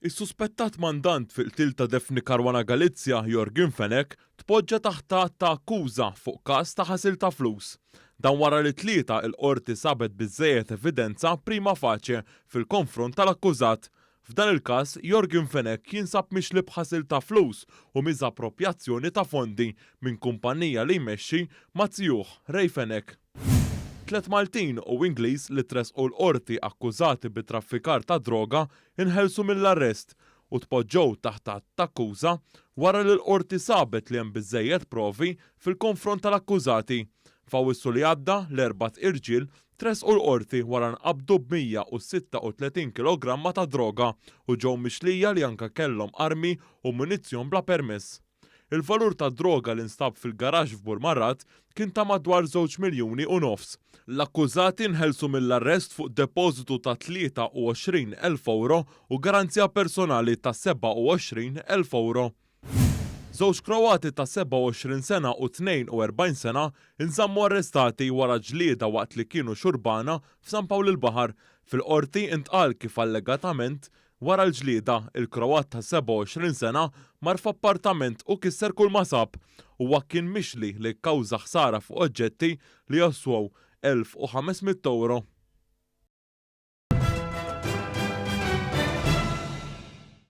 Is-suspettat mandant fil-qtil ta' Defni Caruana Galizia Jorgen Fenek tpoġġa taħt ta' akkuża fuq każ ta' ħasil ta' flus. Dan wara li tlieta l-qorti sabet biżżejjed evidenza prima facie fil-konfront tal-akkużat. F'dan il-każ Jorgen Fenek jinsab mixlib ħasil ta' flus u miżappropjazzjoni ta' fondi minn kumpanija li jmexxi Mazziuh Ray Fenek. 3 Maltin u Ingliż li tresqu l-qorti akkużati bit-traffikar ta' droga inħelsu mill-arrest u tpoġġew taħt akkuża wara li l-qorti sabet li hemm biżżejjed provi fil-konfront tal-akkużati. F'Awwissu li għadda l-erba' irġiel tresqu l-qorti wara nqabdu b'136 kilogramma ta' droga u ġew mixlija li anke kellhom armi u munizzjon bla permess. Il-valur ta' droga li nstab fil-garaġġ f'Burmarrat kien ta' madwar 2.5 miljuni. L-akkużati nħelsu mill-arrest fuq depożitu ta' 23,000 euro u garanzija personali ta' 27,000 euro. Żewġ Kroati ta' 27 sena u 42 sena inżammu arrestati wara ġlieda waqt li kienu xurbana f'San Pawl il-Baħar. Fil-qorti intqal kif allegatament wara l-ġlieda il-Kroat ta' 27 sena mar f'appartament u kisser kull ma sab huwa kien mixli li kkawża ħsara fuq oġġetti li joswew 1,500 euro.